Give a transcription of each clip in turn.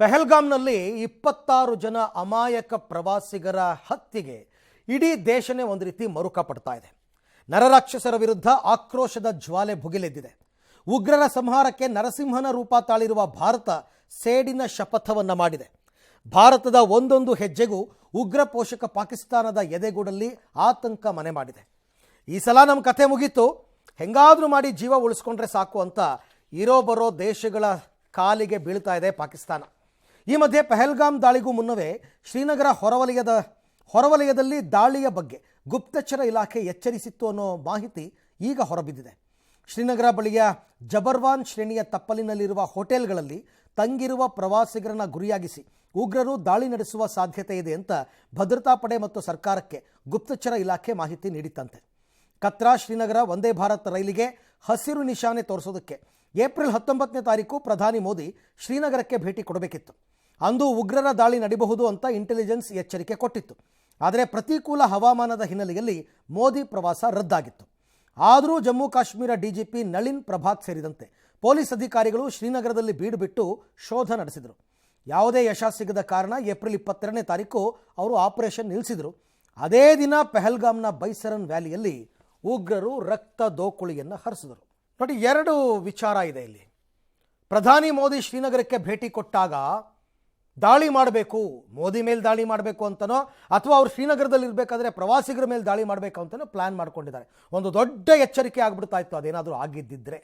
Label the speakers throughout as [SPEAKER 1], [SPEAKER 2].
[SPEAKER 1] ಪೆಹಲ್ಗಾಮ್ನಲ್ಲಿ 26 ಜನ ಅಮಾಯಕ ಪ್ರವಾಸಿಗರ ಹತ್ಯೆಗೆ ಇಡೀ ದೇಶನೇ ಒಂದು ರೀತಿ ಮರುಕ ಪಡ್ತಾ ಇದೆ. ನರರಾಕ್ಷಸರ ವಿರುದ್ಧ ಆಕ್ರೋಶದ ಜ್ವಾಲೆ ಭುಗಿಲೆದ್ದಿದೆ. ಉಗ್ರರ ಸಂಹಾರಕ್ಕೆ ನರಸಿಂಹನ ರೂಪ ತಾಳಿರುವ ಭಾರತ ಸೇಡಿನ ಶಪಥವನ್ನ ಮಾಡಿದೆ. ಭಾರತದ ಒಂದೊಂದು ಹೆಜ್ಜೆಗೂ ಉಗ್ರ ಪೋಷಕ ಪಾಕಿಸ್ತಾನದ ಎದೆಗೂಡಲ್ಲಿ ಆತಂಕ ಮನೆ ಮಾಡಿದೆ. ಈ ಸಲ ನಮ್ಮ ಕಥೆ ಮುಗೀತು, ಹೆಂಗಾದ್ರೂ ಮಾಡಿ ಜೀವ ಉಳಿಸ್ಕೊಂಡ್ರೆ ಸಾಕು ಅಂತ ಇರೋ ಬರೋ ದೇಶಗಳ ಕಾಲಿಗೆ ಬೀಳ್ತಾ ಇದೆ ಪಾಕಿಸ್ತಾನ. ಈ ಮಧ್ಯೆ ಪೆಹಲ್ಗಾಮ್ ದಾಳಿಗೂ ಮುನ್ನವೇ ಶ್ರೀನಗರ ಹೊರವಲಯದಲ್ಲಿ ದಾಳಿಯ ಬಗ್ಗೆ ಗುಪ್ತಚರ ಇಲಾಖೆ ಎಚ್ಚರಿಸಿತ್ತು ಅನ್ನೋ ಮಾಹಿತಿ ಈಗ ಹೊರಬಿದ್ದಿದೆ. ಶ್ರೀನಗರ ಬಳಿಯ ಜಬರ್ವಾನ್ ಶ್ರೇಣಿಯ ತಪ್ಪಲಿನಲ್ಲಿರುವ ಹೋಟೆಲ್ಗಳಲ್ಲಿ ತಂಗಿರುವ ಪ್ರವಾಸಿಗರನ್ನ ಗುರಿಯಾಗಿಸಿ ಉಗ್ರರು ದಾಳಿ ನಡೆಸುವ ಸಾಧ್ಯತೆ ಇದೆ ಅಂತ ಭದ್ರತಾ ಪಡೆ ಮತ್ತು ಸರ್ಕಾರಕ್ಕೆ ಗುಪ್ತಚರ ಇಲಾಖೆ ಮಾಹಿತಿ ನೀಡಿತ್ತಂತೆ. ಕತ್ರಾ ಶ್ರೀನಗರ ವಂದೇ ಭಾರತ್ ರೈಲಿಗೆ ಹಸಿರು ನಿಶಾನೆ ತೋರಿಸೋದಕ್ಕೆ ಏಪ್ರಿಲ್ 19ನೇ ತಾರೀಕು ಪ್ರಧಾನಿ ಮೋದಿ ಶ್ರೀನಗರಕ್ಕೆ ಭೇಟಿ ಕೊಡಬೇಕಿತ್ತು. ಅಂದು ಉಗ್ರರ ದಾಳಿ ನಡೆಯಬಹುದು ಅಂತ ಇಂಟೆಲಿಜೆನ್ಸ್ ಎಚ್ಚರಿಕೆ ಕೊಟ್ಟಿತ್ತು. ಆದರೆ ಪ್ರತಿಕೂಲ ಹವಾಮಾನದ ಹಿನ್ನೆಲೆಯಲ್ಲಿ ಮೋದಿ ಪ್ರವಾಸ ರದ್ದಾಗಿತ್ತು. ಆದರೂ ಜಮ್ಮು ಕಾಶ್ಮೀರ ಡಿಜಿಪಿ ನಳಿನ್ ಪ್ರಭಾತ್ ಸೇರಿದಂತೆ ಪೊಲೀಸ್ ಅಧಿಕಾರಿಗಳು ಶ್ರೀನಗರದಲ್ಲಿ ಬೀಡು ಬಿಟ್ಟು ಶೋಧ ನಡೆಸಿದರು. ಯಾವುದೇ ಯಶ ಸಿಗದ ಕಾರಣ ಏಪ್ರಿಲ್ 22ನೇ ತಾರೀಕು ಅವರು ಆಪರೇಷನ್ ನಿಲ್ಲಿಸಿದರು. ಅದೇ ದಿನ ಪೆಹಲ್ಗಾಮ್ನ ಬೈಸರನ್ ವ್ಯಾಲಿಯಲ್ಲಿ ಉಗ್ರರು ರಕ್ತ ದೋಕುಳಿಯನ್ನು ಹರಿಸಿದರು. ನೋಡಿ, ಎರಡು ವಿಚಾರ ಇದೆ ಇಲ್ಲಿ. ಪ್ರಧಾನಿ ಮೋದಿ ಶ್ರೀನಗರಕ್ಕೆ ಭೇಟಿ ಕೊಟ್ಟಾಗ ದಾಳಿ ಮಾಡಬೇಕು, ಮೋದಿ ಮೇಲೆ ದಾಳಿ ಮಾಡಬೇಕು ಅಂತನೋ ಅಥವಾ ಅವರು ಶ್ರೀನಗರದಲ್ಲಿ ಇರಬೇಕಾದ್ರೆ ಪ್ರವಾಸಿಗರ ಮೇಲೆ ದಾಳಿ ಮಾಡಬೇಕು ಅಂತನೋ ಪ್ಲ್ಯಾನ್ ಮಾಡ್ಕೊಂಡಿದ್ದಾರೆ. ಒಂದು ದೊಡ್ಡ ಎಚ್ಚರಿಕೆ ಆಗ್ಬಿಡ್ತಾ ಇತ್ತು ಅದೇನಾದರೂ ಆಗಿದ್ದಿದ್ರೆ.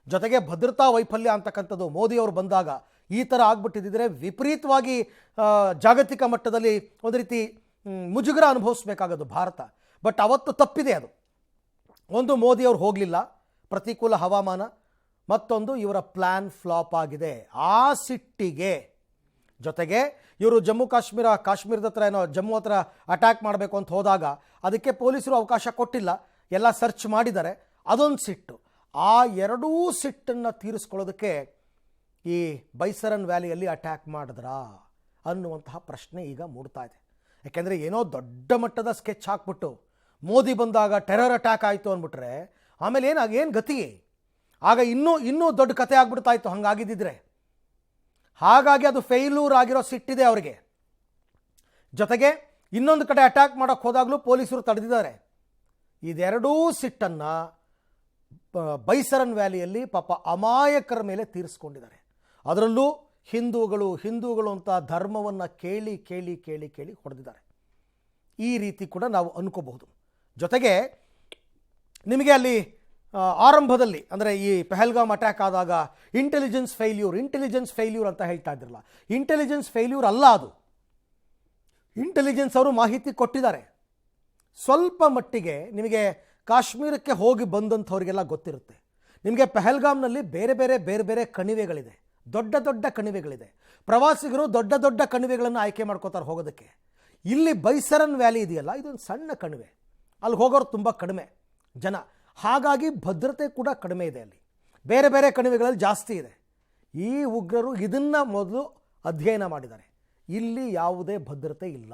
[SPEAKER 1] ಜೊತೆಗೆ ಭದ್ರತಾ ವೈಫಲ್ಯ ಅಂತಕ್ಕಂಥದ್ದು ಮೋದಿಯವರು ಬಂದಾಗ ಈ ಥರ ಆಗ್ಬಿಟ್ಟಿದ್ದರೆ ವಿಪರೀತವಾಗಿ ಜಾಗತಿಕ ಮಟ್ಟದಲ್ಲಿ ಒಂದು ರೀತಿ ಮುಜುಗರ ಅನುಭವಿಸ್ಬೇಕಾಗೋದು ಭಾರತ. ಬಟ್ ಅವತ್ತು ತಪ್ಪಿದೆ ಅದು. ಒಂದು, ಮೋದಿಯವರು ಹೋಗಲಿಲ್ಲ, ಪ್ರತಿಕೂಲ ಹವಾಮಾನ. ಮತ್ತೊಂದು, ಇವರ ಪ್ಲ್ಯಾನ್ ಫ್ಲಾಪ್ ಆಗಿದೆ. ಆ ಸಿಟ್ಟಿಗೆ ಜೊತೆಗೆ ಇವರು ಕಾಶ್ಮೀರದ ಹತ್ರ ಏನೋ ಜಮ್ಮು ಹತ್ರ ಅಟ್ಯಾಕ್ ಮಾಡಬೇಕು ಅಂತ ಹೋದಾಗ ಅದಕ್ಕೆ ಪೊಲೀಸರು ಅವಕಾಶ ಕೊಟ್ಟಿಲ್ಲ, ಎಲ್ಲ ಸರ್ಚ್ ಮಾಡಿದ್ದಾರೆ, ಅದೊಂದು ಸಿಟ್ಟು. ಆ ಎರಡೂ ಸಿಟ್ಟನ್ನು ತೀರಿಸ್ಕೊಳ್ಳೋದಕ್ಕೆ ಈ ಬೈಸರನ್ ವ್ಯಾಲಿಯಲ್ಲಿ ಅಟ್ಯಾಕ್ ಮಾಡಿದ್ರಾ ಅನ್ನುವಂತಹ ಪ್ರಶ್ನೆ ಈಗ ಮೂಡ್ತಾ ಇದೆ. ಯಾಕೆಂದರೆ ಏನೋ ದೊಡ್ಡ ಮಟ್ಟದ ಸ್ಕೆಚ್ ಹಾಕ್ಬಿಟ್ಟು ಮೋದಿ ಬಂದಾಗ ಟೆರರ್ ಅಟ್ಯಾಕ್ ಆಯಿತು ಅಂದ್ಬಿಟ್ರೆ ಆಮೇಲೆ ಏನು ಗತಿ? ಆಗ ಇನ್ನೂ ದೊಡ್ಡ ಕತೆ ಆಗ್ಬಿಡ್ತಾ ಇತ್ತು ಹಂಗಾಗಿದ್ದಿದ್ರೆ. ಹಾಗಾಗಿ ಅದು ಫೇಲ್ಯೂರ್ ಆಗಿರೋ ಸಿಟ್ಟಿದೆ ಅವರಿಗೆ. ಜೊತೆಗೆ ಇನ್ನೊಂದು ಕಡೆ ಅಟ್ಯಾಕ್ ಮಾಡೋಕ್ಕೆ ಹೋದಾಗಲೂ ಪೊಲೀಸರು ತಡೆದಿದ್ದಾರೆ. ಇದೆರಡೂ ಸಿಟ್ಟನ್ನು ಬೈಸರನ್ ವ್ಯಾಲಿಯಲ್ಲಿ ಪಾಪ ಅಮಾಯಕರ ಮೇಲೆ ತೀರಿಸ್ಕೊಂಡಿದ್ದಾರೆ. ಅದರಲ್ಲೂ ಹಿಂದೂಗಳು ಅಂತ ಧರ್ಮವನ್ನು ಕೇಳಿ ಕೇಳಿ ಕೇಳಿ ಕೇಳಿ ಹೊಡೆದಿದ್ದಾರೆ. ಈ ರೀತಿ ಕೂಡ ನಾವು ಅನ್ಕೋಬಹುದು. ಜೊತೆಗೆ ನಿಮಗೆ ಅಲ್ಲಿ ಆರಂಭದಲ್ಲಿ ಅಂದರೆ ಈ ಪೆಹಲ್ಗಾಮ್ ಅಟ್ಯಾಕ್ ಆದಾಗ ಇಂಟೆಲಿಜೆನ್ಸ್ ಫೇಲ್ಯೂರ್ ಅಂತ ಹೇಳ್ತಾ ಇದ್ರಲ್ಲ, ಇಂಟೆಲಿಜೆನ್ಸ್ ಫೇಲ್ಯೂರ್ ಅಲ್ಲ ಅದು. ಇಂಟೆಲಿಜೆನ್ಸ್ ಅವರು ಮಾಹಿತಿ ಕೊಟ್ಟಿದ್ದಾರೆ. ಸ್ವಲ್ಪ ಮಟ್ಟಿಗೆ ನಿಮಗೆ ಕಾಶ್ಮೀರಕ್ಕೆ ಹೋಗಿ ಬಂದಂಥವ್ರಿಗೆಲ್ಲ ಗೊತ್ತಿರುತ್ತೆ. ನಿಮಗೆ ಪೆಹಲ್ಗಾಮ್ನಲ್ಲಿ ಬೇರೆ ಬೇರೆ ಕಣಿವೆಗಳಿದೆ, ದೊಡ್ಡ ಕಣಿವೆಗಳಿದೆ. ಪ್ರವಾಸಿಗರು ದೊಡ್ಡ ಕಣಿವೆಗಳನ್ನು ಆಯ್ಕೆ ಮಾಡ್ಕೋತಾರೆ ಹೋಗೋದಕ್ಕೆ. ಇಲ್ಲಿ ಬೈಸರನ್ ವ್ಯಾಲಿ ಇದೆಯಲ್ಲ, ಇದೊಂದು ಸಣ್ಣ ಕಣಿವೆ, ಅಲ್ಲಿ ಹೋಗೋರು ತುಂಬ ಕಡಿಮೆ ಜನ. ಹಾಗಾಗಿ ಭದ್ರತೆ ಕೂಡ ಕಡಿಮೆ ಇದೆ. ಅಲ್ಲಿ ಬೇರೆ ಕಣಿವೆಗಳಲ್ಲಿ ಜಾಸ್ತಿ ಇದೆ. ಈ ಉಗ್ರರು ಇದನ್ನು ಮೊದಲು ಅಧ್ಯಯನ ಮಾಡಿದ್ದಾರೆ. ಇಲ್ಲಿ ಯಾವುದೇ ಭದ್ರತೆ ಇಲ್ಲ,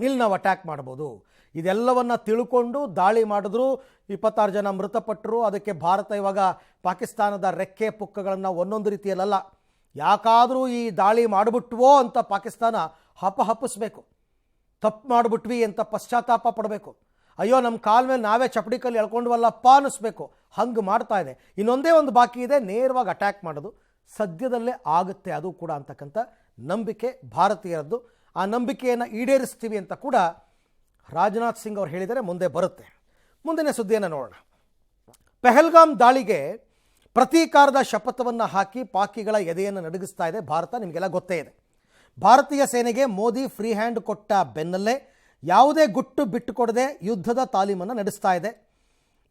[SPEAKER 1] ಇಲ್ಲಿ ನಾವು ಅಟ್ಯಾಕ್ ಮಾಡ್ಬೋದು. ಇದೆಲ್ಲವನ್ನು ತಿಳ್ಕೊಂಡು ದಾಳಿ ಮಾಡಿದ್ರು. 26 ಜನ ಮೃತಪಟ್ಟರು. ಅದಕ್ಕೆ ಭಾರತ ಇವಾಗ ಪಾಕಿಸ್ತಾನದ ರೆಕ್ಕೆ ಪುಕ್ಕಗಳನ್ನು ಒಂದೊಂದು ರೀತಿಯಲ್ಲ, ಯಾಕಾದರೂ ಈ ದಾಳಿ ಮಾಡಿಬಿಟ್ವೋ ಅಂತ ಪಾಕಿಸ್ತಾನ ಹಪ್ಪಿಸ್ಬೇಕು. ತಪ್ಪು ಮಾಡಿಬಿಟ್ವಿ ಅಂತ ಪಶ್ಚಾತ್ತಾಪ ಪಡಬೇಕು. ಅಯ್ಯೋ, ನಮ್ಮ ಕಾಲ ಮೇಲೆ ನಾವೇ ಚಪ್ಪಡಿ ಕಲ್ಲು ಎಳ್ಕೊಂಡ್ವಲ್ಲಪ್ಪ ಅನ್ನಿಸ್ಬೇಕು. ಹಂಗೆ ಮಾಡ್ತಾ ಇದೆ. ಇನ್ನೊಂದೇ ಒಂದು ಬಾಕಿ ಇದೆ, ನೇರವಾಗಿ ಅಟ್ಯಾಕ್ ಮಾಡೋದು. ಸದ್ಯದಲ್ಲೇ ಆಗುತ್ತೆ ಅದು ಕೂಡ ಅಂತಕ್ಕಂಥ ನಂಬಿಕೆ ಭಾರತೀಯರದ್ದು. ಆ ನಂಬಿಕೆಯನ್ನು ಈಡೇರಿಸ್ತೀವಿ ಅಂತ ಕೂಡ ರಾಜನಾಥ್ ಸಿಂಗ್ ಅವರು ಹೇಳಿದರೆ ಮುಂದೆ ಬರುತ್ತೆ. ಮುಂದಿನ ಸುದ್ದಿಯನ್ನು ನೋಡೋಣ. ಪೆಹಲ್ಗಾಮ್ ದಾಳಿಗೆ ಪ್ರತೀಕಾರದ ಶಪಥವನ್ನು ಹಾಕಿ ಪಾಕಿಗಳ ಎದೆಯನ್ನು ನಡುಗಿಸ್ತಾ ಇದೆ ಭಾರತ. ನಿಮಗೆಲ್ಲ ಗೊತ್ತೇ ಇದೆ. ಭಾರತೀಯ ಸೇನೆಗೆ ಮೋದಿ ಫ್ರೀ ಹ್ಯಾಂಡ್ ಕೊಟ್ಟ ಬೆನ್ನಲ್ಲೇ ಯಾವುದೇ ಗುಟ್ಟು ಬಿಟ್ಟುಕೊಡದೆ ಯುದ್ಧದ ತಾಲೀಮನ್ನು ನಡೆಸ್ತಾ ಇದೆ.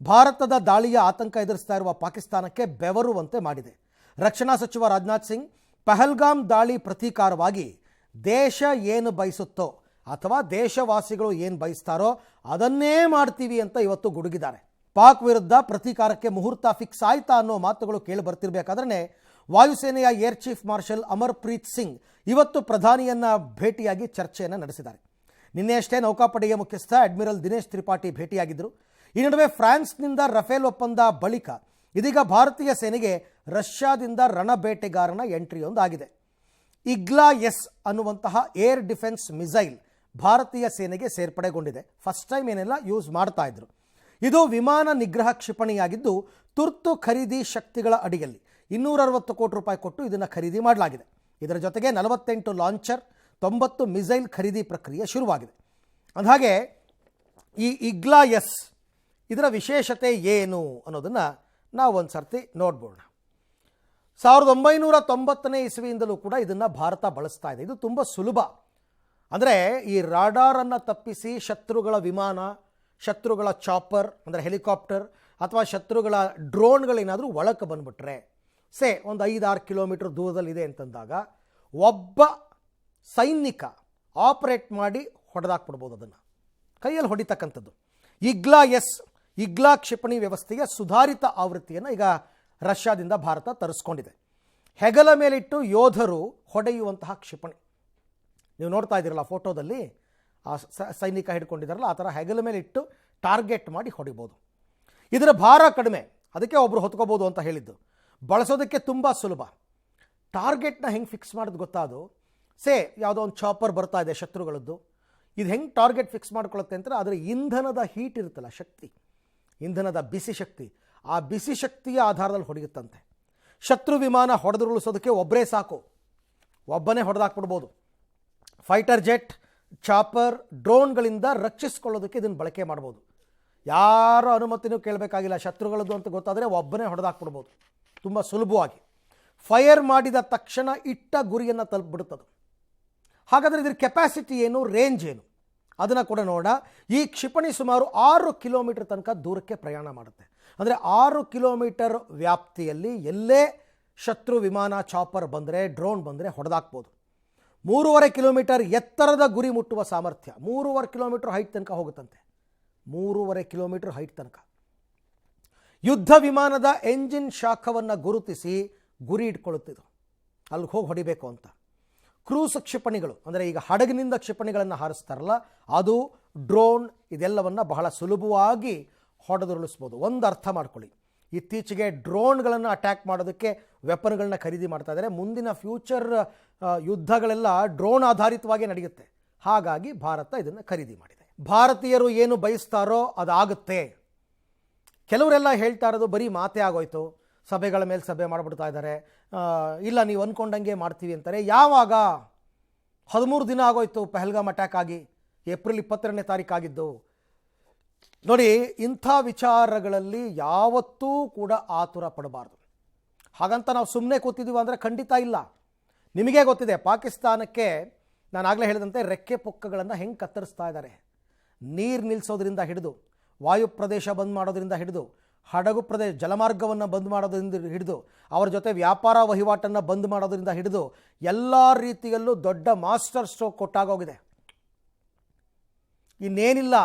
[SPEAKER 1] ಭಾರತದ ದಾಳಿಯ ಆತಂಕ ಎದುರಿಸ್ತಾ ಇರುವ ಪಾಕಿಸ್ತಾನಕ್ಕೆ ಬೆವರುವಂತೆ ಮಾಡಿದೆ. ರಕ್ಷಣಾ ಸಚಿವ ರಾಜನಾಥ್ ಸಿಂಗ್ ಪೆಹಲ್ಗಾಮ್ ದಾಳಿ ಪ್ರತೀಕಾರವಾಗಿ ದೇಶ ಏನು ಬಯಸುತ್ತೋ ಅಥವಾ ದೇಶವಾಸಿಗಳು ಏನು ಬಯಸ್ತಾರೋ ಅದನ್ನೇ ಮಾಡ್ತೀವಿ ಅಂತ ಇವತ್ತು ಗುಡುಗಿದ್ದಾರೆ. ಪಾಕ್ ವಿರುದ್ಧ ಪ್ರತೀಕಾರಕ್ಕೆ ಮುಹೂರ್ತ ಫಿಕ್ಸ್ ಆಯ್ತಾ ಅನ್ನೋ ಮಾತುಗಳು ಕೇಳಿ ಬರ್ತಿರ್ಬೇಕಾದ್ರೆ ವಾಯುಸೇನೆಯ air chief marshal Amarpreet Singh ಇವತ್ತು ಪ್ರಧಾನಿಯನ್ನ ಭೇಟಿಯಾಗಿ ಚರ್ಚೆಯನ್ನು ನಡೆಸಿದ್ದಾರೆ. ನಿನ್ನೆಯಷ್ಟೇ ನೌಕಾಪಡೆಯ ಮುಖ್ಯಸ್ಥ ಅಡ್ಮಿರಲ್ ದಿನೇಶ್ ತ್ರಿಪಾಠಿ ಭೇಟಿಯಾಗಿದ್ದರು. ಈ ನಡುವೆ ಫ್ರಾನ್ಸ್ನಿಂದ ರಫೇಲ್ ಒಪ್ಪಂದ ಬಳಿಕ ಇದೀಗ ಭಾರತೀಯ ಸೇನೆಗೆ ರಷ್ಯಾದಿಂದ ರಣಬೇಟೆಗಾರನ ಎಂಟ್ರಿಯೊಂದಾಗಿದೆ. ಇಗ್ಲಾ ಎಸ್ ಅನ್ನುವಂತಹ ಏರ್ ಡಿಫೆನ್ಸ್ ಮಿಸೈಲ್ ಭಾರತೀಯ ಸೇನೆಗೆ ಸೇರ್ಪಡೆಗೊಂಡಿದೆ. ಫಸ್ಟ್ ಟೈಮ್ ಏನೆಲ್ಲ ಯೂಸ್ ಮಾಡ್ತಾ ಇದ್ರು. ಇದು ವಿಮಾನ ನಿಗ್ರಹ ಕ್ಷಿಪಣಿಯಾಗಿದ್ದು ತುರ್ತು ಖರೀದಿ ಶಕ್ತಿಗಳ ಅಡಿಯಲ್ಲಿ 260 ಕೋಟಿ ರೂಪಾಯಿ ಕೊಟ್ಟು ಇದನ್ನು ಖರೀದಿ ಮಾಡಲಾಗಿದೆ. ಇದರ ಜೊತೆಗೆ 48 ಲಾಂಚರ್, 90 ಮಿಸೈಲ್ ಖರೀದಿ ಪ್ರಕ್ರಿಯೆ ಶುರುವಾಗಿದೆ. ಅಂದಹಾಗೆ ಈ ಇಗ್ಲಾ ಎಸ್ ಇದರ ವಿಶೇಷತೆ ಏನು ಅನ್ನೋದನ್ನು ನಾವು ಒಂದು ಸರ್ತಿ ನೋಡ್ಬೋಣ. 1990ನೇ ಇಸ್ವಿಯಿಂದಲೂ ಕೂಡ ಇದನ್ನು ಭಾರತ ಬಳಸ್ತಾ ಇದೆ. ಇದು ತುಂಬ ಸುಲಭ. ಅಂದರೆ ಈ ರಾಡಾರನ್ನು ತಪ್ಪಿಸಿ ಶತ್ರುಗಳ ವಿಮಾನ, ಶತ್ರುಗಳ ಚಾಪರ್ ಅಂದರೆ ಹೆಲಿಕಾಪ್ಟರ್ ಅಥವಾ ಶತ್ರುಗಳ ಡ್ರೋನ್ಗಳೇನಾದರೂ ಒಳಕ್ಕೆ ಬಂದುಬಿಟ್ರೆ, ಒಂದು 5-6 ಕಿಲೋಮೀಟರ್ ದೂರದಲ್ಲಿದೆ ಅಂತಂದಾಗ ಒಬ್ಬ ಸೈನಿಕ ಆಪರೇಟ್ ಮಾಡಿ ಹೊಡೆದಾಕ್ಬಿಡ್ಬೋದು. ಅದನ್ನು ಕೈಯಲ್ಲಿ ಹೊಡಿತಕ್ಕಂಥದ್ದು. ಇಗ್ಲಾ ಕ್ಷಿಪಣಿ ವ್ಯವಸ್ಥೆಯ ಸುಧಾರಿತ ಆವೃತ್ತಿಯನ್ನು ಈಗ ರಷ್ಯಾದಿಂದ ಭಾರತ ತರಿಸ್ಕೊಂಡಿದೆ. ಹೆಗಲ ಮೇಲಿಟ್ಟು ಯೋಧರು ಹೊಡೆಯುವಂತಹ ಕ್ಷಿಪಣಿ. ನೀವು ನೋಡ್ತಾ ಇದ್ದೀರಲ್ಲ ಫೋಟೋದಲ್ಲಿ, ಆ ಸೈನಿಕ ಹಿಡ್ಕೊಂಡಿದ್ದಾರಲ್ಲ, ಆ ಥರ ಹೆಗಲ ಮೇಲೆ ಇಟ್ಟು ಟಾರ್ಗೆಟ್ ಮಾಡಿ ಹೊಡಿಬೋದು. ಇದರ ಭಾರ ಕಡಿಮೆ, ಅದಕ್ಕೆ ಒಬ್ಬರು ಹೊತ್ಕೋಬೋದು ಅಂತ ಹೇಳಿದ್ದು. ಬಳಸೋದಕ್ಕೆ ತುಂಬ ಸುಲಭ. ಟಾರ್ಗೆಟ್ನ ಹೆಂಗೆ ಫಿಕ್ಸ್ ಮಾಡೋದು ಗೊತ್ತಾ? ಅದು ಯಾವುದೋ ಒಂದು ಚಾಪರ್ ಬರ್ತಾ ಇದೆ ಶತ್ರುಗಳದ್ದು, ಇದು ಹೆಂಗೆ ಟಾರ್ಗೆಟ್ ಫಿಕ್ಸ್ ಮಾಡ್ಕೊಳ್ಳುತ್ತೆ ಅಂತ ಅದರ ಇಂಧನದ ಹೀಟ್ ಇರುತ್ತಲ್ಲ, ಶಕ್ತಿ, ಇಂಧನದ ಬಿಸಿ ಶಕ್ತಿ, ಆ ಬಿಸಿ ಶಕ್ತಿಯ ಆಧಾರದಲ್ಲಿ ಹೊಡೆಯುತ್ತಂತೆ. ಶತ್ರು ವಿಮಾನ ಹೊಡೆದುರುಳಿಸೋದಕ್ಕೆ ಒಬ್ಬರೇ ಸಾಕು, ಒಬ್ಬನೇ ಹೊಡೆದಾಕ್ಬಿಡ್ಬೋದು. ಫೈಟರ್ ಜೆಟ್, ಚಾಪರ್, ಡ್ರೋನ್ಗಳಿಂದ ರಕ್ಷಿಸ್ಕೊಳ್ಳೋದಕ್ಕೆ ಇದನ್ನು ಬಳಕೆ ಮಾಡ್ಬೋದು. ಯಾರ ಅನುಮತಿನೂ ಕೇಳಬೇಕಾಗಿಲ್ಲ. ಶತ್ರುಗಳದ್ದು ಅಂತ ಗೊತ್ತಾದರೆ ಒಬ್ಬನೇ ಹೊಡೆದಾಕ್ಬಿಡ್ಬೋದು ತುಂಬ ಸುಲಭವಾಗಿ. ಫೈರ್ ಮಾಡಿದ ತಕ್ಷಣ ಇಟ್ಟ ಗುರಿಯನ್ನು ತಲುಪಿಬಿಡುತ್ತದು. ಹಾಗಾದರೆ ಇದ್ರ ಕೆಪಾಸಿಟಿ ಏನು, ರೇಂಜ್ ಏನು ಅದನ್ನು ಕೂಡ ನೋಡ. ಈ ಕ್ಷಿಪಣಿ ಸುಮಾರು 6 ಕಿಲೋಮೀಟರ್ ತನಕ ದೂರಕ್ಕೆ ಪ್ರಯಾಣ ಮಾಡುತ್ತೆ. ಅಂದರೆ 6 ಕಿಲೋಮೀಟರ್ ವ್ಯಾಪ್ತಿಯಲ್ಲಿ ಎಲ್ಲೇ ಶತ್ರು ವಿಮಾನ, ಚಾಪರ್ ಬಂದರೆ, ಡ್ರೋನ್ ಬಂದರೆ ಹೊಡೆದಾಕ್ಬೋದು. 3.5 ಕಿಲೋಮೀಟರ್ ಎತ್ತರದ ಗುರಿ ಮುಟ್ಟುವ ಸಾಮರ್ಥ್ಯ. 3.5 ಕಿಲೋಮೀಟರ್ ಹೈಟ್ ತನಕ ಹೋಗುತ್ತಂತೆ. 3.5 ಕಿಲೋಮೀಟರ್ ಹೈಟ್ ತನಕ. ಯುದ್ಧ ವಿಮಾನದ ಎಂಜಿನ್ ಶಾಖವನ್ನು ಗುರುತಿಸಿ ಗುರಿ ಇಟ್ಕೊಳ್ಳುತ್ತಿದ್ದು ಅಲ್ಲಿಗೆ ಹೋಗಿ ಹೊಡಿಬೇಕು ಅಂತ. ಕ್ರೂಸ್ ಕ್ಷಿಪಣಿಗಳು ಅಂದರೆ ಈಗ ಹಡಗಿನಿಂದ ಕ್ಷಿಪಣಿಗಳನ್ನು ಹಾರಿಸ್ತಾರಲ್ಲ, ಅದು, ಡ್ರೋನ್, ಇದೆಲ್ಲವನ್ನು ಬಹಳ ಸುಲಭವಾಗಿ ಹೊಡೆದುರುಳಿಸ್ಬೋದು. ಒಂದು ಅರ್ಥ ಮಾಡ್ಕೊಳ್ಳಿ, ಇತ್ತೀಚೆಗೆ ಡ್ರೋನ್ಗಳನ್ನು ಅಟ್ಯಾಕ್ ಮಾಡೋದಕ್ಕೆ ವೆಪನ್ಗಳನ್ನ ಖರೀದಿ ಮಾಡ್ತಾ ಇದ್ದಾರೆ. ಮುಂದಿನ ಫ್ಯೂಚರ್ ಯುದ್ಧಗಳೆಲ್ಲ ಡ್ರೋನ್ ಆಧಾರಿತವಾಗಿ ನಡೆಯುತ್ತೆ. ಹಾಗಾಗಿ ಭಾರತ ಇದನ್ನು ಖರೀದಿ ಮಾಡಿದೆ. ಭಾರತೀಯರು ಏನು ಬಯಸ್ತಾರೋ ಅದಾಗುತ್ತೆ. ಕೆಲವರೆಲ್ಲ ಹೇಳ್ತಾ ಇರೋದು ಬರೀ ಮಾತೇ ಆಗೋಯ್ತು, ಸಭೆಗಳ ಮೇಲೆ ಸಭೆ ಮಾಡಿಬಿಡ್ತಾ ಇದ್ದಾರೆ, ಇಲ್ಲ ನೀವು ಅಂದ್ಕೊಂಡಂಗೆ ಮಾಡ್ತೀವಿ ಅಂತಾರೆ. ಯಾವಾಗ? 13 ದಿನ ಆಗೋಯ್ತು ಪಹಲ್ಗಾಮ್ ಅಟ್ಯಾಕ್ ಆಗಿ, ಏಪ್ರಿಲ್ 22ನೇ ತಾರೀಕು ಆಗಿದ್ದು. ನೋಡಿ, ಇಂಥ ವಿಚಾರಗಳಲ್ಲಿ ಯಾವತ್ತೂ ಕೂಡ ಆತುರ ಪಡಬಾರ್ದು. ಹಾಗಂತ ನಾವು ಸುಮ್ಮನೆ ಕೂತಿದ್ದೀವಿ ಅಂದರೆ ಖಂಡಿತ ಇಲ್ಲ. ನಿಮಗೇ ಗೊತ್ತಿದೆ, ಪಾಕಿಸ್ತಾನಕ್ಕೆ ನಾನು ಆಗಲೇ ಹೇಳಿದಂತೆ ರೆಕ್ಕೆ ಪೊಕ್ಕಗಳನ್ನು ಹೆಂಗೆ ಕತ್ತರಿಸ್ತಾ ಇದ್ದಾರೆ. ನೀರು ನಿಲ್ಲಿಸೋದ್ರಿಂದ ಹಿಡಿದು, ವಾಯು ಪ್ರದೇಶ ಬಂದ್ ಮಾಡೋದ್ರಿಂದ ಹಿಡಿದು, ಹಡಗು ಪ್ರದೇಶ ಜಲಮಾರ್ಗವನ್ನು ಬಂದ್ ಮಾಡೋದ್ರಿಂದ ಹಿಡಿದು, ಅವರ ಜೊತೆ ವ್ಯಾಪಾರ ವಹಿವಾಟನ್ನು ಬಂದ್ ಮಾಡೋದ್ರಿಂದ ಹಿಡಿದು ಎಲ್ಲ ರೀತಿಯಲ್ಲೂ ದೊಡ್ಡ ಮಾಸ್ಟರ್ ಸ್ಟ್ರೋಕ್ ಕೊಟ್ಟಾಗೋಗಿದೆ. ಇನ್ನೇನಿಲ್ಲ,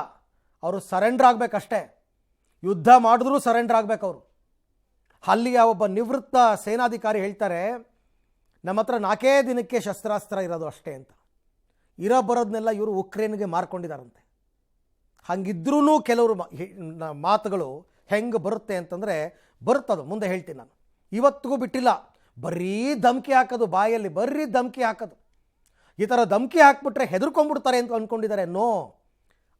[SPEAKER 1] ಅವರು ಸರೆಂಡರ್ ಆಗಬೇಕಷ್ಟೇ. ಯುದ್ಧ ಮಾಡಿದ್ರೂ ಸರೆಂಡರ್ ಆಗಬೇಕು ಅವರು. ಅಲ್ಲಿಯ ಒಬ್ಬ ನಿವೃತ್ತ ಸೇನಾಧಿಕಾರಿ ಹೇಳ್ತಾರೆ, ನಮ್ಮ ಹತ್ರ 4 ದಿನಕ್ಕೆ ಶಸ್ತ್ರಾಸ್ತ್ರ ಇರೋದು ಅಷ್ಟೇ ಅಂತ. ಇರೋ ಬರೋದನ್ನೆಲ್ಲ ಇವರು ಉಕ್ರೇನ್ಗೆ ಮಾರ್ಕೊಂಡಿದ್ದಾರಂತೆ. ಹಂಗಿದ್ರೂ ಕೆಲವರು ಮಾತುಗಳು ಹೆಂಗೆ ಬರುತ್ತೆ ಅಂತಂದರೆ ಬರುತ್ತದು, ಮುಂದೆ ಹೇಳ್ತೀನಿ ನಾನು. ಇವತ್ತಿಗೂ ಬಿಟ್ಟಿಲ್ಲ, ಬರೀ ಧಮಕಿ ಹಾಕೋದು, ಬಾಯಲ್ಲಿ ಬರೀ ಧಮಕಿ ಹಾಕೋದು. ಈ ಥರ ಧಮಕಿ ಹಾಕ್ಬಿಟ್ರೆ ಹೆದರ್ಕೊಂಡ್ಬಿಡ್ತಾರೆ ಅಂತ ಅಂದ್ಕೊಂಡಿದ್ದಾರೆ. ನೋ,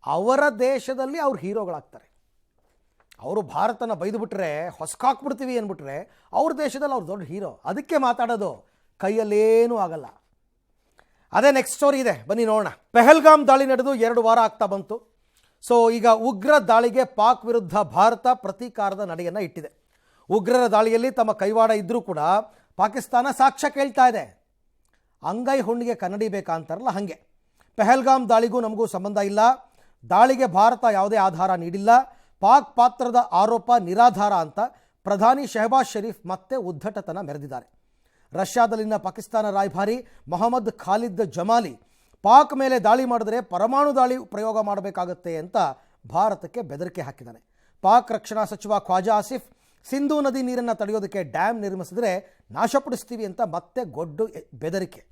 [SPEAKER 1] ಅವರ ದೇಶದಲ್ಲಿ ಅವ್ರು ಹೀರೋಗಳಾಗ್ತಾರೆ. ಅವರು ಭಾರತನ ಬೈದುಬಿಟ್ರೆ, ಹೊಸ್ಕಾಕ್ಬಿಡ್ತೀವಿ ಅಂದ್ಬಿಟ್ರೆ ಅವ್ರ ದೇಶದಲ್ಲಿ ಅವ್ರು ದೊಡ್ಡ ಹೀರೋ. ಅದಕ್ಕೆ ಮಾತಾಡೋದು, ಕೈಯಲ್ಲೇನೂ ಆಗಲ್ಲ. ಅದೇ ನೆಕ್ಸ್ಟ್ ಸ್ಟೋರಿ ಇದೆ, ಬನ್ನಿ ನೋಡೋಣ. ಪಹಲ್ಗಾಮ್ ದಾಳಿ ನಡೆದು 2 ವಾರ ಆಗ್ತಾ ಬಂತು. ಈಗ ಉಗ್ರ ದಾಳಿಗೆ ಪಾಕ್ ವಿರುದ್ಧ ಭಾರತ ಪ್ರತೀಕಾರದ ನಡೆಯನ್ನು ಇಟ್ಟಿದೆ. ಉಗ್ರರ ದಾಳಿಯಲ್ಲಿ ತಮ್ಮ ಕೈವಾಡ ಇದ್ದರೂ ಕೂಡ ಪಾಕಿಸ್ತಾನ ಸಾಕ್ಷ್ಯ ಕೇಳ್ತಾ ಇದೆ. ಅಂಗೈ ಹುಣ್ಣಿಗೆ ಕನ್ನಡಿ ಬೇಕಾ ಅಂತಾರಲ್ಲ ಹಾಗೆ. ಪಹಲ್ಗಾಮ್ ದಾಳಿಗೂ ನಮಗೂ ಸಂಬಂಧ ಇಲ್ಲ, ದಾಳಿಗೆ ಭಾರತ ಯಾವುದೇ ಆಧಾರ ನೀಡಿಲ್ಲ, ಪಾಕ್ ಪಾತ್ರದ ಆರೋಪ ನಿರಾಧಾರ ಅಂತ ಪ್ರಧಾನಿ ಶೆಹಬಾಜ್ ಶರೀಫ್ ಮತ್ತೆ ಉದ್ದಟತನ ಮೆರೆದಿದ್ದಾರೆ. ರಷ್ಯಾದಲ್ಲಿನ ಪಾಕಿಸ್ತಾನ ರಾಯಭಾರಿ ಮೊಹಮ್ಮದ್ ಖಾಲಿದ್ ಜಮಾಲಿ ಪಾಕ್ ಮೇಲೆ ದಾಳಿ ಮಾಡಿದ್ರೆ ಪರಮಾಣು ದಾಳಿ ಪ್ರಯೋಗ ಮಾಡಬೇಕಾಗುತ್ತೆ ಅಂತ ಭಾರತಕ್ಕೆ ಬೆದರಿಕೆ ಹಾಕಿದ್ದಾನೆ. ಪಾಕ್ ರಕ್ಷಣಾ ಸಚಿವ ಖ್ವಾಜಾ ಆಸಿಫ್ ಸಿಂಧೂ ನದಿ ನೀರನ್ನು ತಡೆಯೋದಕ್ಕೆ ಡ್ಯಾಮ್ ನಿರ್ಮಿಸಿದ್ರೆ ನಾಶಪಡಿಸ್ತೀವಿ ಅಂತ ಮತ್ತೆ ಗೊಡ್ಡು ಬೆದರಿಕೆ.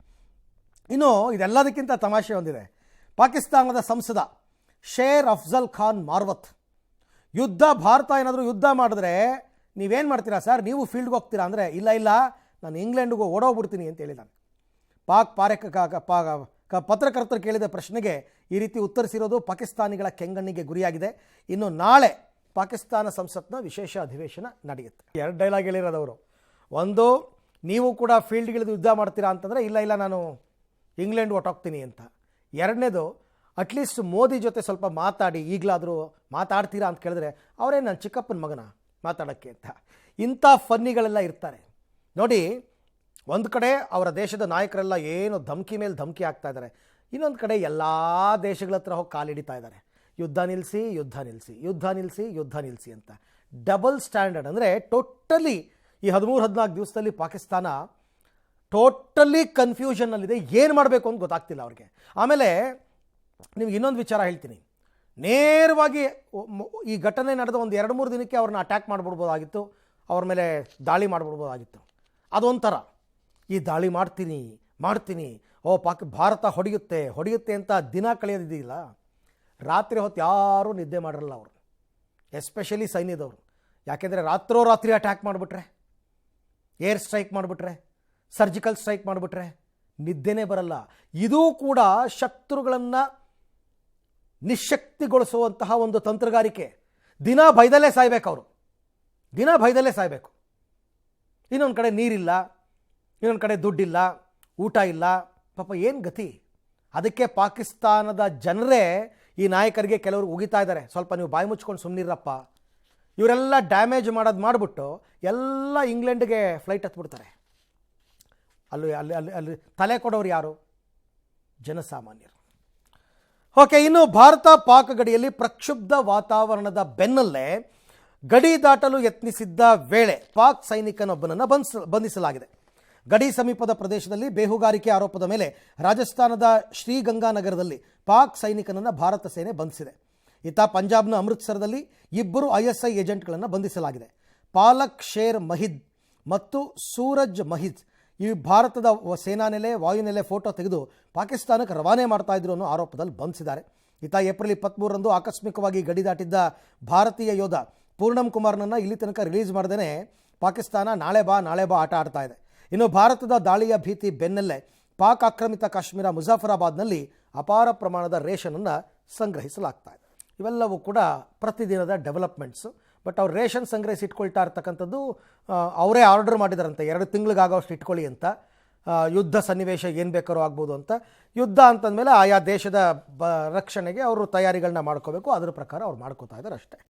[SPEAKER 1] ಇನ್ನು ಇದೆಲ್ಲದಕ್ಕಿಂತ ತಮಾಷೆ ಹೊಂದಿದೆ. ಪಾಕಿಸ್ತಾನದ ಸಂಸದ ಶೇರ್ ಅಫ್ಜಲ್ ಖಾನ್ ಮಾರ್ವತ್ ಭಾರತ ಏನಾದರೂ ಯುದ್ಧ ಮಾಡಿದ್ರೆ ನೀವೇನು ಮಾಡ್ತೀರಾ ಸರ್, ನೀವು ಫೀಲ್ಡ್ಗೆ ಹೋಗ್ತೀರಾ ಅಂದರೆ, ಇಲ್ಲ ನಾನು ಇಂಗ್ಲೆಂಡ್ಗೂ ಓಡೋಗ್ಬಿಡ್ತೀನಿ ಅಂತ ಹೇಳಿದ್ದಾನೆ. ಪತ್ರಕರ್ತರು ಕೇಳಿದ ಪ್ರಶ್ನೆಗೆ ಈ ರೀತಿ ಉತ್ತರಿಸಿರೋದು ಪಾಕಿಸ್ತಾನಿಗಳ ಕೆಂಗಣ್ಣಿಗೆ ಗುರಿಯಾಗಿದೆ. ಇನ್ನು ನಾಳೆ ಪಾಕಿಸ್ತಾನ ಸಂಸತ್ನ ವಿಶೇಷ ಅಧಿವೇಶನ ನಡೆಯುತ್ತೆ. 2 ಡೈಲಾಗ್ ಹೇಳಿರೋದವರು. ಒಂದು, ನೀವು ಕೂಡ ಫೀಲ್ಡ್ಗಿಳಿದು ಯುದ್ಧ ಮಾಡ್ತೀರಾ ಅಂತಂದರೆ ಇಲ್ಲ ನಾನು ಇಂಗ್ಲೆಂಡ್ ಹೊಟ್ಟೋಗ್ತೀನಿ ಅಂತ. ಎರಡನೇದು, ಅಟ್ಲೀಸ್ಟ್ ಮೋದಿ ಜೊತೆ ಸ್ವಲ್ಪ ಮಾತಾಡಿ, ಈಗಲಾದರೂ ಮಾತಾಡ್ತೀರಾ ಅಂತ ಕೇಳಿದ್ರೆ ಅವರೇ ನನ್ನ ಚಿಕ್ಕಪ್ಪನ ಮಗನ ಮಾತಾಡೋಕ್ಕೆ ಅಂತ. ಇಂಥ ಫನ್ನಿಗಳೆಲ್ಲ ಇರ್ತಾರೆ ನೋಡಿ. ಒಂದು ಕಡೆ ಅವರ ದೇಶದ ನಾಯಕರೆಲ್ಲ ಏನು ಧಮಕಿ ಮೇಲೆ ಧಮಕಿ ಆಗ್ತಾ ಇದ್ದಾರೆ, ಇನ್ನೊಂದು ಕಡೆ ಎಲ್ಲ ದೇಶಗಳ ಹತ್ರ ಹೋಗಿ ಕಾಲಿಡಿತಾ ಇದ್ದಾರೆ. ಯುದ್ಧ ನಿಲ್ಲಿಸಿ ಯುದ್ಧ ನಿಲ್ಲಿಸಿ, ಯುದ್ಧ ನಿಲ್ಲಿಸಿ ಯುದ್ಧ ನಿಲ್ಲಿಸಿ ಅಂತ. Double standard. ಅಂದರೆ ಟೋಟಲಿ ಈ 13-14 ದಿವಸದಲ್ಲಿ ಪಾಕಿಸ್ತಾನ ಟೋಟಲಿ ಕನ್ಫ್ಯೂಷನ್ನಲ್ಲಿದೆ. ಏನು ಮಾಡಬೇಕು ಅಂತ ಗೊತ್ತಾಗ್ತಿಲ್ಲ ಅವ್ರಿಗೆ. ಆಮೇಲೆ ನಿಮ್ಗೆ ಇನ್ನೊಂದು ವಿಚಾರ ಹೇಳ್ತೀನಿ. ನೇರವಾಗಿ ಈ ಘಟನೆ ನಡೆದ ಒಂದು 2-3 ದಿನಕ್ಕೆ ಅವ್ರನ್ನ ಅಟ್ಯಾಕ್ ಮಾಡಿಬಿಡ್ಬೋದಾಗಿತ್ತು, ಅವ್ರ ಮೇಲೆ ದಾಳಿ ಮಾಡಿಬಿಡ್ಬೋದಾಗಿತ್ತು. ಅದೊಂಥರ ಈ ದಾಳಿ ಮಾಡ್ತೀನಿ ಭಾರತ ಹೊಡೆಯುತ್ತೆ ಅಂತ ದಿನ ಕಳೆಯೋದಿದೆಯಲ್ಲ, ರಾತ್ರಿ ಹೊತ್ತು ಯಾರೂ ನಿದ್ದೆ ಮಾಡಿರಲ್ಲ ಅವರು, ಎಸ್ಪೆಷಲಿ ಸೈನ್ಯದವರು. ಯಾಕೆಂದರೆ ರಾತ್ರಿ ಅಟ್ಯಾಕ್ ಮಾಡಿಬಿಟ್ರೆ, ಏರ್ ಸ್ಟ್ರೈಕ್ ಮಾಡಿಬಿಟ್ರೆ, ಸರ್ಜಿಕಲ್ ಸ್ಟ್ರೈಕ್ ಮಾಡಿಬಿಟ್ರೆ ನಿದ್ದೆನೇ ಬರಲ್ಲ. ಇದೂ ಕೂಡ ಶತ್ರುಗಳನ್ನು ನಿಶ್ಶಕ್ತಿಗೊಳಿಸುವಂತಹ ಒಂದು ತಂತ್ರಗಾರಿಕೆ. ದಿನ ಭಯದಲ್ಲೇ ಸಾಯ್ಬೇಕು ಅವರು, ದಿನ ಭಯದಲ್ಲೇ ಸಾಯಬೇಕು. ಇನ್ನೊಂದು ಕಡೆ ನೀರಿಲ್ಲ, ಇನ್ನೊಂದು ಕಡೆ ದುಡ್ಡಿಲ್ಲ, ಊಟ ಇಲ್ಲ, ಪಾಪ ಏನು ಗತಿ. ಅದಕ್ಕೆ ಪಾಕಿಸ್ತಾನದ ಜನರೇ ಈ ನಾಯಕರಿಗೆ ಕೆಲವರು ಉಗಿತಾ ಇದ್ದಾರೆ, ಸ್ವಲ್ಪ ನೀವು ಬಾಯಿ ಮುಚ್ಕೊಂಡು ಸುಮ್ಮನಿರಪ್ಪ. ಇವರೆಲ್ಲ ಡ್ಯಾಮೇಜ್ ಮಾಡಿಬಿಟ್ಟು ಎಲ್ಲ ಇಂಗ್ಲೆಂಡ್ಗೆ ಫ್ಲೈಟ್ ಹತ್ಬಿಡ್ತಾರೆ. ಅಲ್ಲಿ ತಲೆ ಕೊಡೋರು ಯಾರು? ಜನಸಾಮಾನ್ಯರು. ಓಕೆ, ಇನ್ನು ಭಾರತ ಪಾಕ್ ಗಡಿಯಲ್ಲಿ ಪ್ರಕ್ಷುಬ್ಧ ವಾತಾವರಣದ ಬೆನ್ನಲ್ಲೇ ಗಡಿ ದಾಟಲು ಯತ್ನಿಸಿದ್ದ ವೇಳೆ ಪಾಕ್ ಸೈನಿಕನೊಬ್ಬನನ್ನು ಬಂಧಿಸಲಾಗಿದೆ. ಗಡಿ ಸಮೀಪದ ಪ್ರದೇಶದಲ್ಲಿ ಬೇಹುಗಾರಿಕೆ ಆರೋಪದ ಮೇಲೆ ರಾಜಸ್ಥಾನದ ಶ್ರೀಗಂಗಾನಗರದಲ್ಲಿ ಪಾಕ್ ಸೈನಿಕನನ್ನು ಭಾರತ ಸೇನೆ ಬಂಧಿಸಿದೆ. ಇತ್ತ ಪಂಜಾಬ್ನ ಅಮೃತ್ಸರದಲ್ಲಿ 2 ISI ಏಜೆಂಟ್ಗಳನ್ನು ಬಂಧಿಸಲಾಗಿದೆ. ಪಾಲಕ್ ಶೇರ್ ಮಹಿದ್ ಮತ್ತು ಸೂರಜ್ ಮಹಿದ್ ಈ ಭಾರತದ ಸೇನಾನೆಲೆ, ವಾಯುನೆಲೆ ಫೋಟೋ ತೆಗೆದು ಪಾಕಿಸ್ತಾನಕ್ಕೆ ರವಾನೆ ಮಾಡ್ತಾ ಇದ್ರು ಅನ್ನೋ ಆರೋಪದಲ್ಲಿ ಬಂಧಿಸಿದ್ದಾರೆ. ಇತ್ತ ಏಪ್ರಿಲ್ 23ರಂದು ಆಕಸ್ಮಿಕವಾಗಿ ಗಡಿ ದಾಟಿದ್ದ ಭಾರತೀಯ ಯೋಧ ಪೂರ್ಣಮ್ ಕುಮಾರ್ನನ್ನು ಇಲ್ಲಿ ತನಕ ರಿಲೀಸ್ ಮಾಡದೇ ಪಾಕಿಸ್ತಾನ ನಾಳೆ ಬಾ ಆಟ ಆಡ್ತಾ ಇದೆ. ಇನ್ನು ಭಾರತದ ದಾಳಿಯ ಭೀತಿ ಬೆನ್ನಲ್ಲೇ ಪಾಕ್ ಆಕ್ರಮಿತ ಕಾಶ್ಮೀರ ಮುಜಾಫರಾಬಾದ್ನಲ್ಲಿ ಅಪಾರ ಪ್ರಮಾಣದ ರೇಷನನ್ನು ಸಂಗ್ರಹಿಸಲಾಗ್ತಾ ಇದೆ. ಇವೆಲ್ಲವೂ ಕೂಡ ಪ್ರತಿದಿನದ ಡೆವಲಪ್ಮೆಂಟ್ಸು. ಬಟ್ ಅವ್ರು ರೇಷನ್ ಸಂಗ್ರಹಿಸಿ ಇಟ್ಕೊಳ್ತಾ ಇರ್ತಕ್ಕಂಥದ್ದು ಅವರೇ ಆರ್ಡರ್ ಮಾಡಿದಾರಂತೆ, 2 ತಿಂಗಳಿಗಾಗೋಷ್ಟು ಇಟ್ಕೊಳ್ಳಿ ಅಂತ. ಯುದ್ಧ ಸನ್ನಿವೇಶ ಏನು ಬೇಕಾದ್ರೂ ಆಗ್ಬೋದು ಅಂತ. ಯುದ್ಧ ಅಂತಂದಮೇಲೆ ಆಯಾ ದೇಶದ ರಕ್ಷಣೆಗೆ ಅವರು ತಯಾರಿಗಳನ್ನ ಮಾಡ್ಕೋಬೇಕು, ಅದರ ಪ್ರಕಾರ ಅವ್ರು ಮಾಡ್ಕೋತಾ ಇದ್ದಾರೆ ಅಷ್ಟೇ.